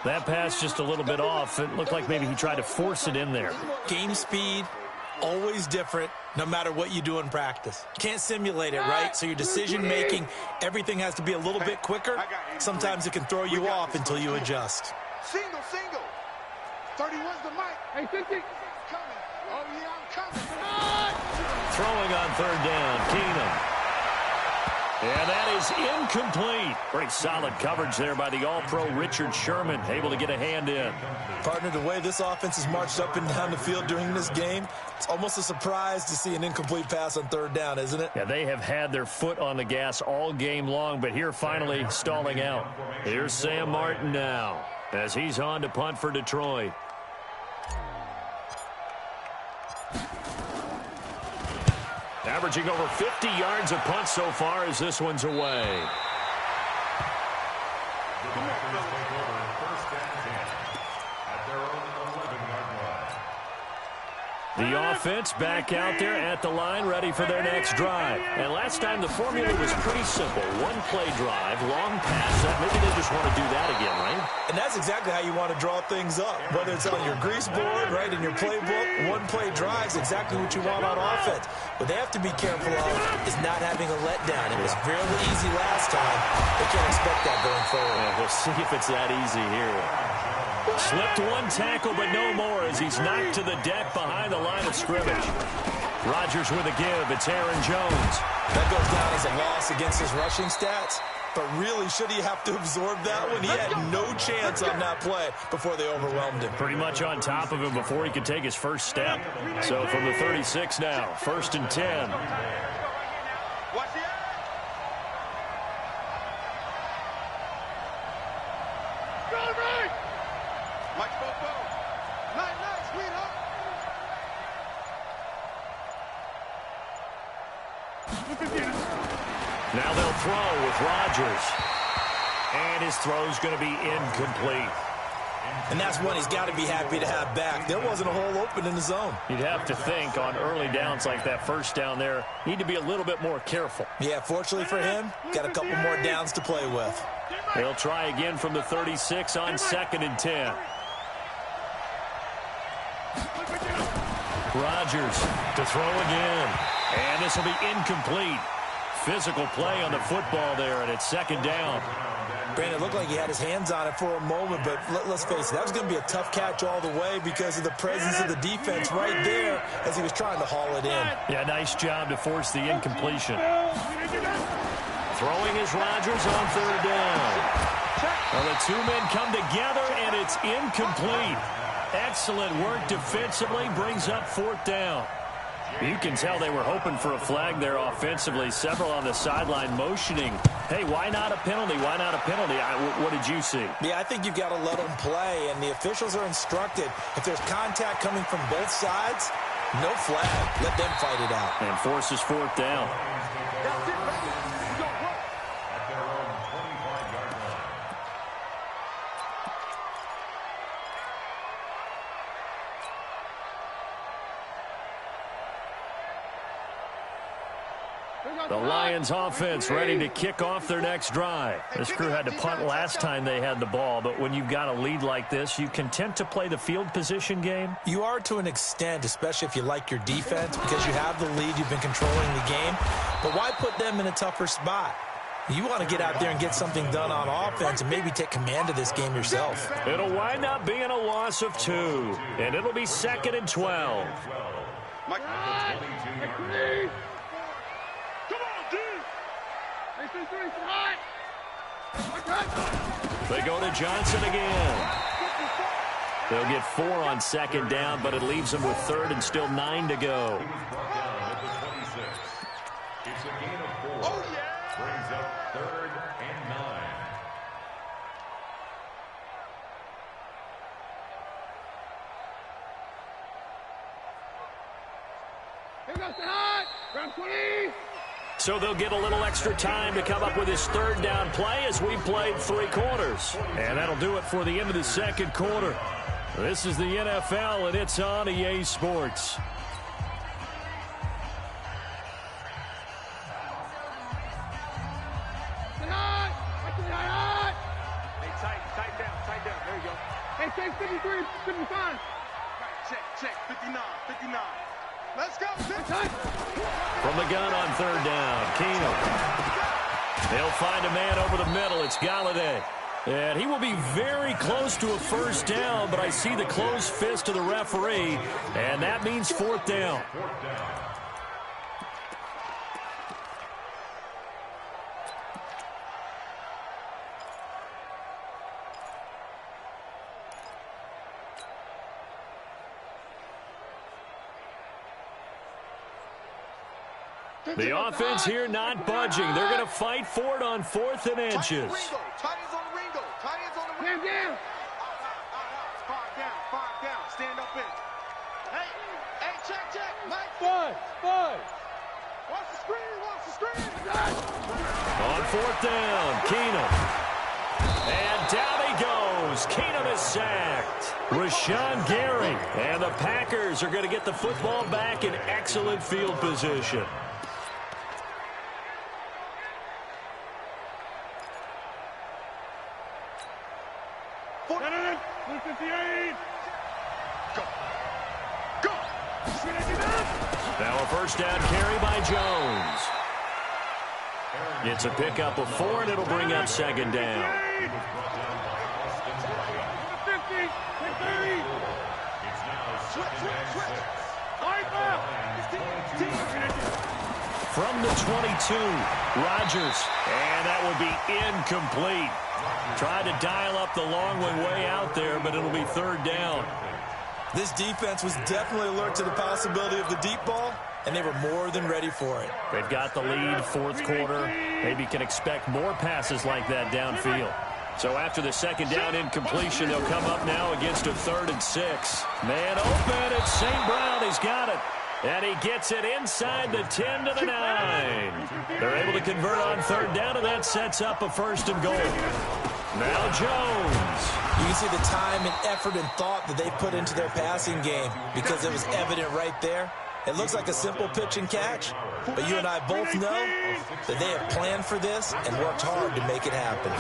That pass just a little bit off. It looked like maybe he tried to force it in there. Game speed, always different, no matter what you do in practice. You can't simulate it, right? So your decision-making, everything has to be a little bit quicker. Sometimes it can throw you off until you adjust. Single. 31's the mic. Hey, 50. Coming. Oh, yeah, I'm coming. Throwing on 3rd down, Keenum. And that is incomplete. Pretty solid coverage there by the All-Pro Richard Sherman, able to get a hand in. Partner, the way this offense has marched up and down the field during this game, it's almost a surprise to see an incomplete pass on 3rd down, isn't it? Yeah, they have had their foot on the gas all game long, but here finally stalling out. Here's Sam Martin now as he's on to punt for Detroit. Averaging over 50 yards a punt so far as this one's away. The offense back out there at the line, ready for their next drive. And last time the formula was pretty simple. One-play drive, long pass. Maybe they just want to do that again, right? And that's exactly how you want to draw things up. Whether it's on your grease board, right, in your playbook, one-play drive is exactly what you want on offense. What they have to be careful of is not having a letdown. It was fairly easy last time. They can't expect that going forward. Yeah, we'll see if it's that easy here. Slipped one tackle, but no more as he's knocked to the deck behind the line of scrimmage. Rodgers with a give. It's Aaron Jones. That goes down as a loss against his rushing stats. But really, should he have to absorb that one? He had no chance on that play before they overwhelmed him. Pretty much on top of him before he could take his first step. So from the 36 now, 1st and 10. Now they'll throw with Rodgers. And his throw's going to be incomplete. And that's one he's got to be happy to have back. There wasn't a hole open in the zone. You'd have to think on early downs like that 1st down there, need to be a little bit more careful. Yeah, fortunately for him, got a couple more downs to play with. They'll try again from the 36 on 2nd and 10. Rodgers to throw again. And this will be incomplete. Physical play on the football there, and it's 2nd down. Brandon, it looked like he had his hands on it for a moment, but let's face it, that was going to be a tough catch all the way because of the presence of the defense right there as he was trying to haul it in. Yeah, nice job to force the incompletion. Throwing is Rodgers on 3rd down. Well, the two men come together, and it's incomplete. Excellent work defensively, brings up 4th down. You can tell they were hoping for a flag there offensively. Several on the sideline motioning. Hey, why not a penalty? Why not a penalty? What did you see? Yeah, I think you've got to let them play, and the officials are instructed. If there's contact coming from both sides, no flag. Let them fight it out. And forces 4th down. The Lions offense ready to kick off their next drive. This crew had to punt last time they had the ball, but when you've got a lead like this, you content to play the field position game? You are to an extent, especially if you like your defense, because you have the lead, you've been controlling the game. But why put them in a tougher spot? You want to get out there and get something done on offense and maybe take command of this game yourself. It'll wind up being a loss of 2, and it'll be 2nd and 12. Mike, They go to Johnson again. They'll get 4 on 2nd down, but it leaves them with 3rd and still 9 to go. It's a gain of 4. Oh, yeah. Brings up 3rd and 9. Here goes the hot. Round 20. So they'll get a little extra time to come up with his 3rd down play as we played 3 quarters. And that'll do it for the end of the 2nd quarter. This is the NFL, and it's on EA Sports. Tight down. There you go. Hey, take 53, 55. Check. 59. Let's go. From the gun on 3rd down, Keenum. They'll find a man over the middle. It's Galladay. And he will be very close to a 1st down, but I see the closed fist of the referee, and that means 4th down. The offense here not budging. They're going to fight for it on 4th and inches. Tight ends on the Ringo. Man down. Out. 5 down. Stand up in. Hey, check. Mike. 5. Watch the screen. On 4th down, Keenum. And down he goes. Keenum is sacked. Rashawn Gary. And the Packers are going to get the football back in excellent field position. Now a 1st down carry by Jones. It's a pickup of 4, and it'll bring up 2nd down. From the 22, Rodgers, and that will be incomplete. Tried to dial up the long one way out there, but it'll be 3rd down. This defense was definitely alert to the possibility of the deep ball, and they were more than ready for it. They've got the lead, 4th quarter. Maybe can expect more passes like that downfield. So after the 2nd down incompletion, they'll come up now against a 3rd and 6. Man open, it's St. Brown. He's got it. And he gets it inside the 10 to the 9. They're able to convert on 3rd down, and that sets up a 1st and goal. Now Jones. You can see the time and effort and thought that they put into their passing game because it was evident right there. It looks like a simple pitch and catch, but you and I both know that they have planned for this and worked hard to make it happen.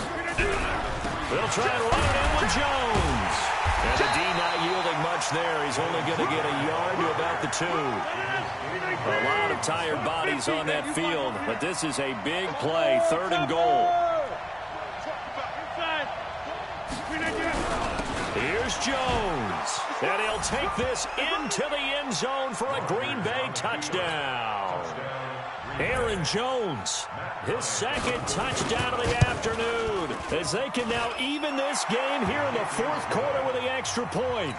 They'll try and run it in with Jones. And the D not yielding much there. He's only going to get a yard to about the 2. A lot of tired bodies on that field, but this is a big play, 3rd and goal. Here's Jones, and he'll take this into the end zone for a Green Bay touchdown. Aaron Jones, his 2nd touchdown of the afternoon, as they can now even this game here in the 4th quarter with the extra point.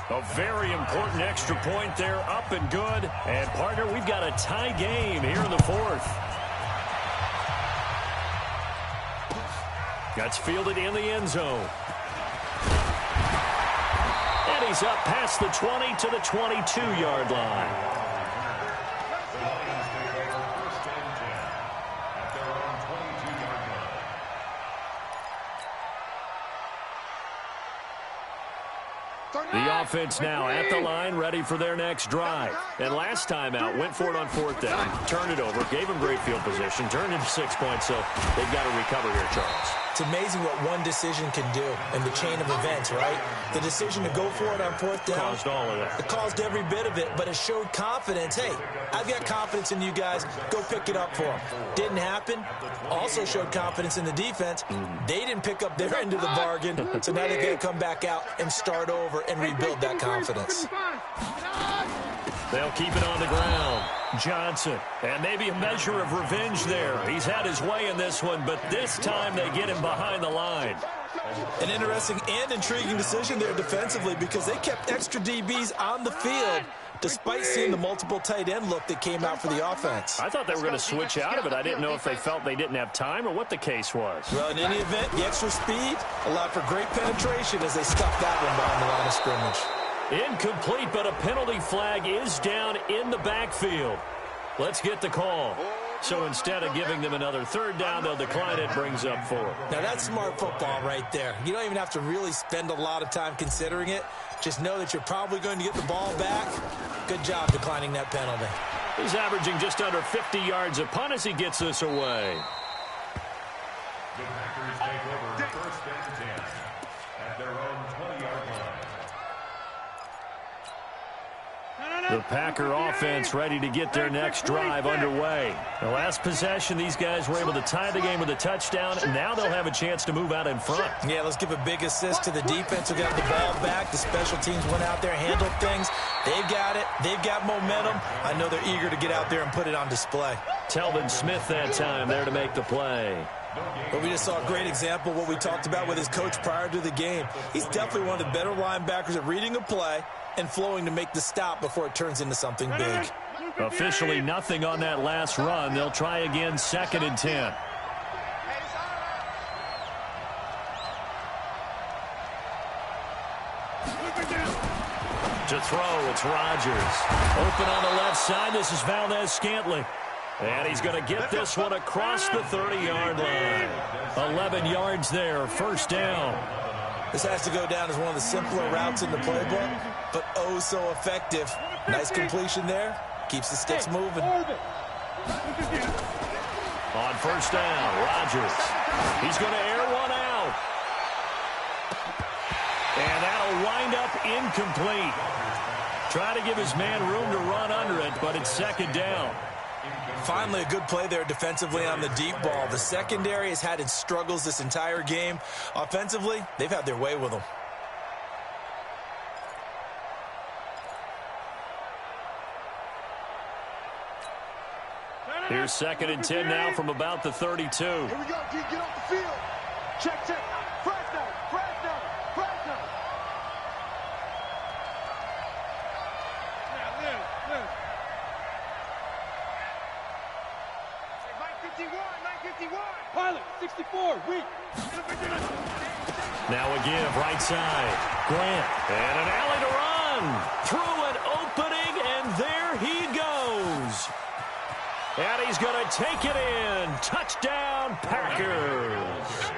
A very important extra point there, up and good. And, partner, we've got a tie game here in the 4th. That's fielded in the end zone. And he's up past the 20 to the 22-yard line. The offense now at the line, ready for their next drive. And last time out, went for it on 4th down, turned it over, gave them great field position, turned into 6 points, so they've got to recover here, Charles. It's amazing what one decision can do in the chain of events, right? The decision to go for it on 4th down. Caused all of that. It caused every bit of it, but it showed confidence. Hey, I've got confidence in you guys. Go pick it up for them. Didn't happen. Also showed confidence in the defense. They didn't pick up their end of the bargain, so now they've got to come back out and start over and rebuild that confidence. They'll keep it on the ground. Johnson, and maybe a measure of revenge there. He's had his way in this one, but this time they get him behind the line. An interesting and intriguing decision there defensively because they kept extra DBs on the field despite seeing the multiple tight end look that came out for the offense. I thought they were going to switch out of it. I didn't know if they felt they didn't have time or what the case was. Well, in any event, the extra speed allowed for great penetration as they stuffed that one behind the line of scrimmage. Incomplete, but a penalty flag is down in the backfield. Let's get the call. So instead of giving them another 3rd down, they'll decline it, brings up 4. Now, that's smart football right there. You don't even have to really spend a lot of time considering it. Just know that you're probably going to get the ball back. Good job declining that penalty. He's averaging just under 50 yards a punt as he gets this away. The Packers take over 1st and 10 at their own 20-yard line. The Packer offense ready to get their next drive underway. The last possession, these guys were able to tie the game with a touchdown, and now they'll have a chance to move out in front. Yeah, let's give a big assist to the defense who got the ball back. The special teams went out there, handled things. They've got it. They've got momentum. I know they're eager to get out there and put it on display. Telvin Smith that time there to make the play. But we just saw a great example of what we talked about with his coach prior to the game. He's definitely one of the better linebackers at reading a play and flowing to make the stop before it turns into something big. Officially nothing on that last run. They'll try again 2nd and 10. To throw, it's Rodgers. Open on the left side, this is Valdez-Scantling. And he's going to get this one across the 30-yard line. 11 yards there, 1st down. This has to go down as one of the simpler routes in the playbook, but oh so effective. Nice completion there. Keeps the sticks moving. On 1st down, Rodgers. He's going to air one out. And that'll wind up incomplete. Try to give his man room to run under it, but it's 2nd down. Finally, a good play there defensively on the deep ball. The secondary has had its struggles this entire game. Offensively, they've had their way with them. Here's 2nd and 10 now from about the 32. Here we go, G, get off the field. Check. Fresh down. Pilot, 64, weak. Now a give, right side. Grant, and an alley to run. Through an opening, and there he goes. And he's going to take it in. Touchdown, Packers.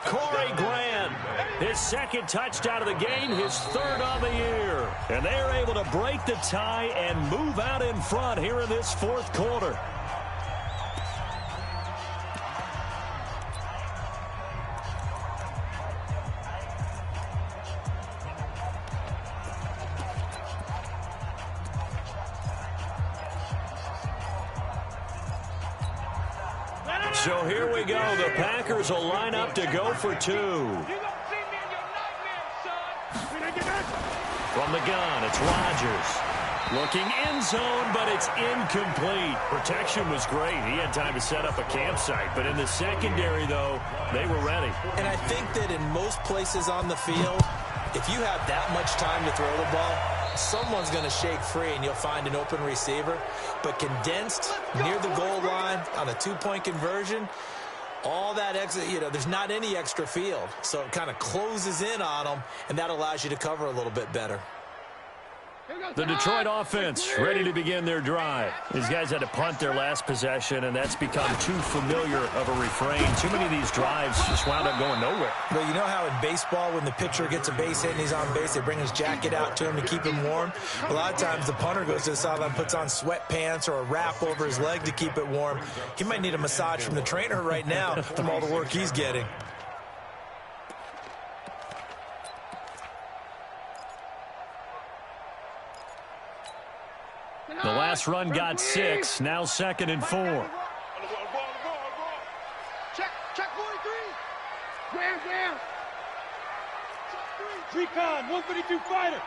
Corey Grant, his 2nd touchdown of the game, his 3rd on the year. And they're able to break the tie and move out in front here in this 4th quarter. So here we go. The Packers will line up to go for 2. From the gun, it's Rodgers. Looking end zone, but it's incomplete. Protection was great. He had time to set up a campsite. But in the secondary, though, they were ready. And I think that in most places on the field, if you have that much time to throw the ball, someone's going to shake free and you'll find an open receiver. But condensed near the goal line on a 2-point conversion, all that extra, there's not any extra field. So it kind of closes in on them, and that allows you to cover a little bit better. The Detroit offense ready to begin their drive. These guys had to punt their last possession, and that's become too familiar of a refrain. Too many of these drives just wound up going nowhere. Well, you know how in baseball, when the pitcher gets a base hit and he's on base, they bring his jacket out to him to keep him warm? A lot of times the punter goes to the sideline, puts on sweatpants or a wrap over his leg to keep it warm. He might need a massage from the trainer right now from all the work he's getting. The last run got 6, now 2nd and 4. Check 43. Jam. Recon, 152 fighter.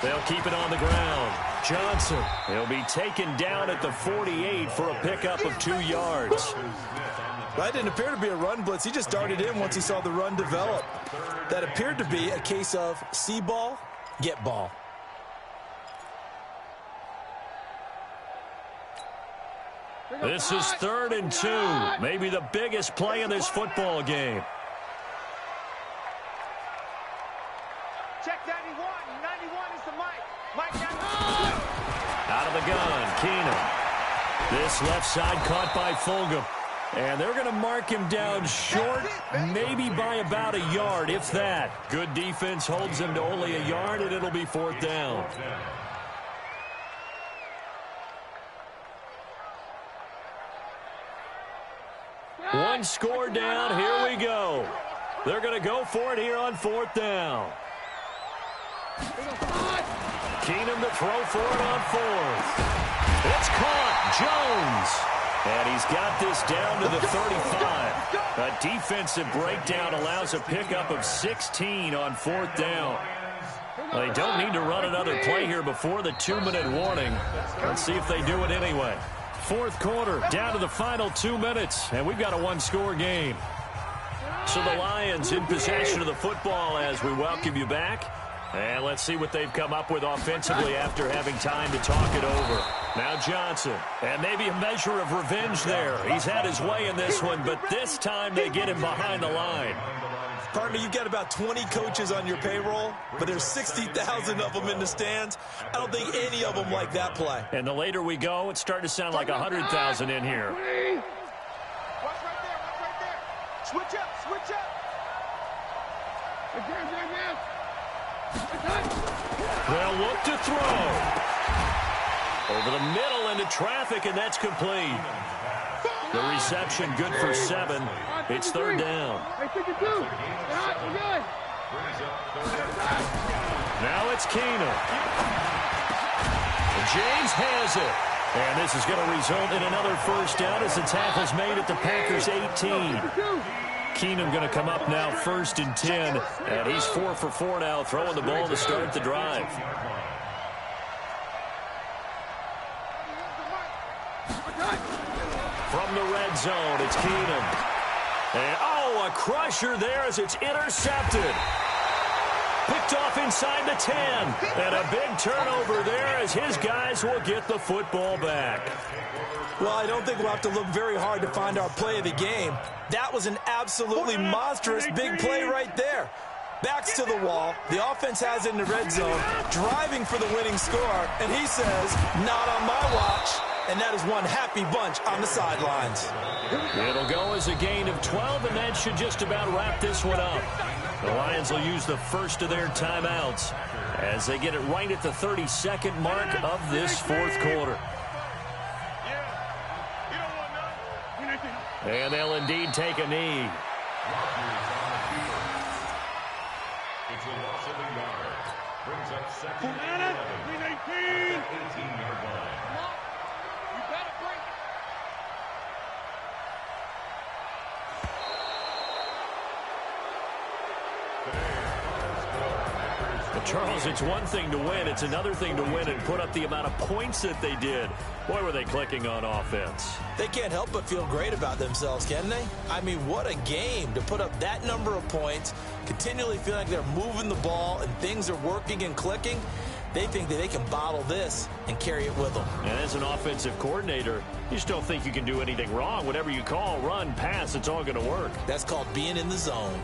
They'll keep it on the ground. Johnson, he'll be taken down at the 48 for a pickup of 2 yards. That didn't appear to be a run blitz. He just darted in once he saw the run develop. That appeared to be a case of see ball, get ball. This is 3rd and 2. Maybe the biggest play in this football game. Check 91. 91 is the mic. Mike 91. Out of the gun, Keenum. This left side caught by Fulgham. And they're going to mark him down short, maybe by about a yard, if that. Good defense holds him to only a yard, and it'll be 4th down. One score down. Here we go. They're going to go for it here on 4th down. Keenum to throw for it on 4th. It's caught. Jones. And he's got this down to the 35. A defensive breakdown allows a pickup of 16 on 4th down. Well, they don't need to run another play here before the 2-minute warning. Let's see if they do it anyway. 4th quarter, down to the final 2 minutes, and we've got a 1-score game. So the Lions in possession of the football as we welcome you back. And let's see what they've come up with offensively after having time to talk it over. Now Johnson, and maybe a measure of revenge there. He's had his way in this one, but this time they get him behind the line. Partner, you've got about 20 coaches on your payroll, but there's 60,000 of them in the stands. I don't think any of them like that play. And the later we go, it's starting to sound like 100,000 in here. Watch right there. Switch up. They'll look to throw. Over the middle into traffic, and that's complete. The reception good for 7. It's 3rd down. Now it's Keenum. James has it. And this is going to result in another 1st down as the tackle's made at the Packers' 18. Keenum going to come up now 1st and 10. And he's 4 for 4 now, throwing the ball to start the drive. From the red zone, it's Keenum. And, a crusher there as it's intercepted. Picked off inside the 10. And a big turnover there as his guys will get the football back. Well, I don't think we'll have to look very hard to find our play of the game. That was an absolutely monstrous big play right there. Backs to the wall. The offense has it in the red zone, driving for the winning score. And he says, not on my watch. And that is one happy bunch on the sidelines. It'll go as a gain of 12, and that should just about wrap this one up. The Lions will use the first of their timeouts as they get it right at the 32nd mark of this 4th quarter. And they'll indeed take a knee. It's a loss of a yard. Brings up 2nd and 11. 18-yard line. Charles, it's one thing to win. It's another thing to win and put up the amount of points that they did. Boy, were they clicking on offense. They can't help but feel great about themselves, can they? I mean, what a game to put up that number of points, continually feel like they're moving the ball and things are working and clicking. They think that they can bottle this and carry it with them. And as an offensive coordinator, you just don't think you can do anything wrong. Whatever you call, run, pass, it's all going to work. That's called being in the zone.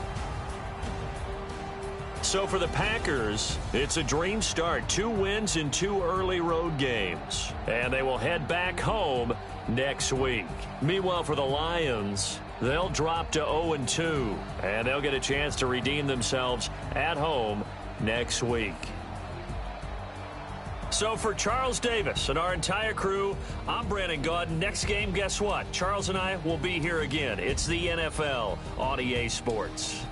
So for the Packers, it's a dream start. 2 wins in 2 early road games. And they will head back home next week. Meanwhile, for the Lions, they'll drop to 0-2. And they'll get a chance to redeem themselves at home next week. So for Charles Davis and our entire crew, I'm Brandon Gaudin. Next game, guess what? Charles and I will be here again. It's the NFL on EA Sports.